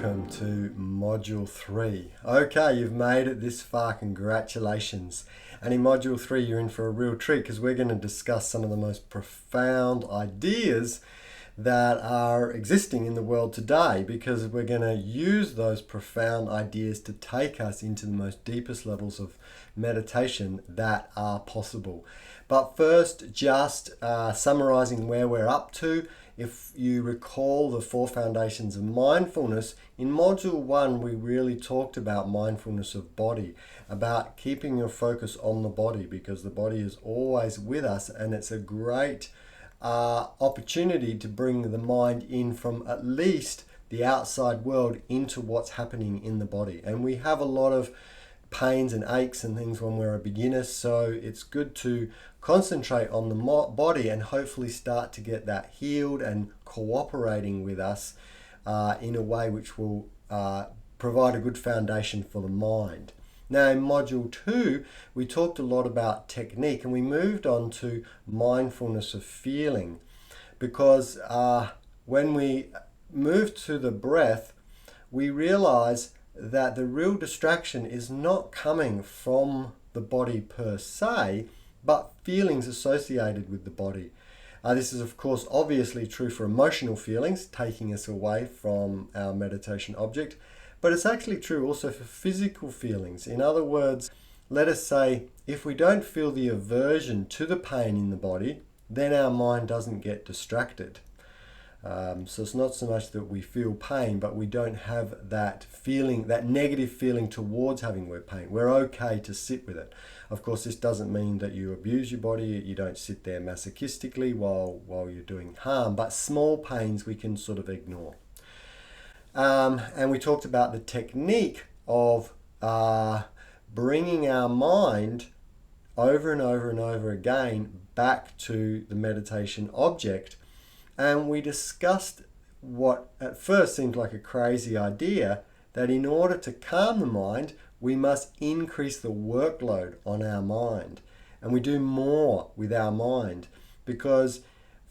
welcome to Module 3. Okay, you've made it this far, congratulations. And in Module 3 you're in for a real treat because we're going to discuss some of the most profound ideas that are existing in the world today, because we're going to use those profound ideas to take us into the most deepest levels of meditation that are possible. But first, just summarizing where we're up to. If you recall the 4 foundations of mindfulness, in Module 1 we really talked about mindfulness of body, about keeping your focus on the body, because the body is always with us and it's a great opportunity to bring the mind in from at least the outside world into what's happening in the body. And we have a lot of pains and aches and things when we're a beginner, so it's good to concentrate on the body and hopefully start to get that healed and cooperating with us in a way which will provide a good foundation for the mind. Now in Module 2 we talked a lot about technique, and we moved on to mindfulness of feeling, because when we moved to the breath we realize that the real distraction is not coming from the body per se, but feelings associated with the body. This is of course obviously true for emotional feelings, taking us away from our meditation object, but it's actually true also for physical feelings. In other words, let us say if we don't feel the aversion to the pain in the body, then our mind doesn't get distracted. So it's not so much that we feel pain, but we don't have that feeling, that negative feeling towards having pain. We're okay to sit with it. Of course, this doesn't mean that you abuse your body. You don't sit there masochistically while you're doing harm, but small pains we can sort of ignore. And we talked about the technique of bringing our mind over and over and over again back to the meditation object. And we discussed what at first seemed like a crazy idea, that in order to calm the mind, we must increase the workload on our mind. And we do more with our mind, because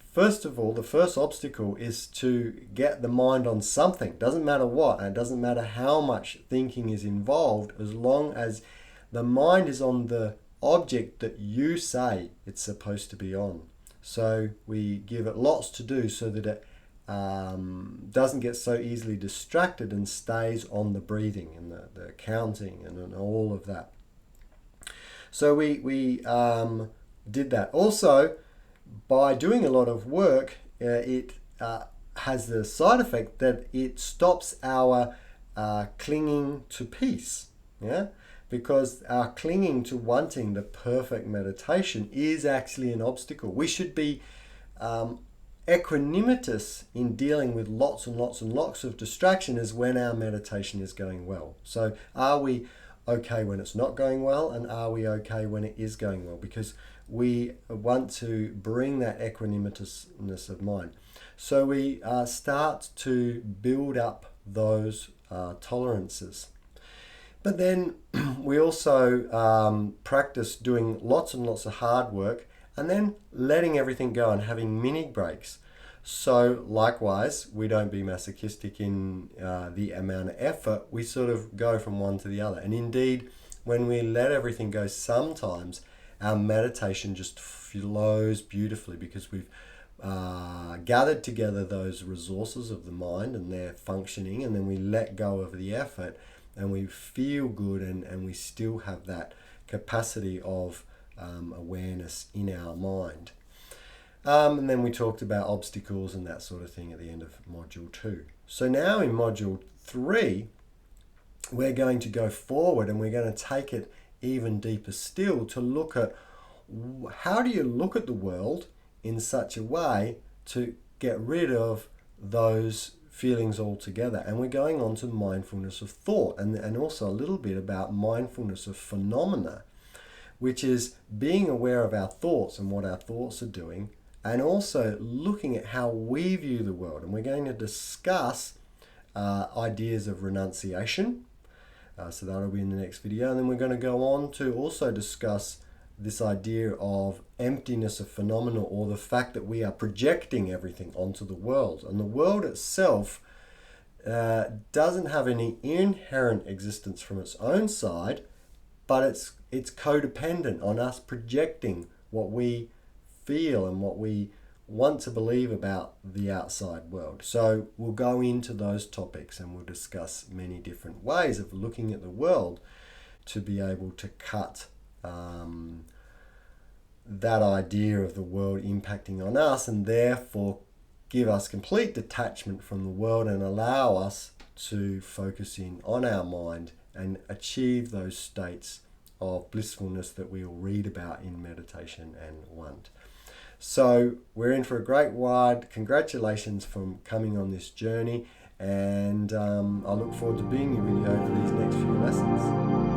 first of all, the first obstacle is to get the mind on something. Doesn't matter what, and it doesn't matter how much thinking is involved, as long as the mind is on the object that you say it's supposed to be on. So we give it lots to do so that it doesn't get so easily distracted and stays on the breathing and the counting and all of that. So we did that. Also, by doing a lot of work, it has the side effect that it stops our clinging to peace. Yeah? Because our clinging to wanting the perfect meditation is actually an obstacle. We should be equanimitous in dealing with lots and lots and lots of distraction as when our meditation is going well. So are we okay when it's not going well, and are we okay when it is going well? Because we want to bring that equanimousness of mind. So we start to build up those tolerances. But then we also practice doing lots and lots of hard work and then letting everything go and having mini breaks. So likewise, we don't be masochistic in the amount of effort. We sort of go from one to the other. And indeed, when we let everything go, sometimes our meditation just flows beautifully, because we've gathered together those resources of the mind and their functioning, and then we let go of the effort. And we feel good, and we still have that capacity of awareness in our mind. And then we talked about obstacles and that sort of thing at the end of Module 2. So now in Module 3, we're going to go forward and we're going to take it even deeper still to look at how do you look at the world in such a way to get rid of those feelings altogether. And we're going on to mindfulness of thought, and also a little bit about mindfulness of phenomena, which is being aware of our thoughts and what our thoughts are doing, and also looking at how we view the world. And we're going to discuss ideas of renunciation, so that'll be in the next video. And then we're going to go on to also discuss this idea of emptiness of phenomena, or the fact that we are projecting everything onto the world. And the world itself doesn't have any inherent existence from its own side, but it's codependent on us projecting what we feel and what we want to believe about the outside world. So we'll go into those topics and we'll discuss many different ways of looking at the world to be able to cut that idea of the world impacting on us, and therefore give us complete detachment from the world and allow us to focus in on our mind and achieve those states of blissfulness that we'll read about in meditation and want. So we're in for a great ride. Congratulations from coming on this journey, and I look forward to being with you over these next few lessons.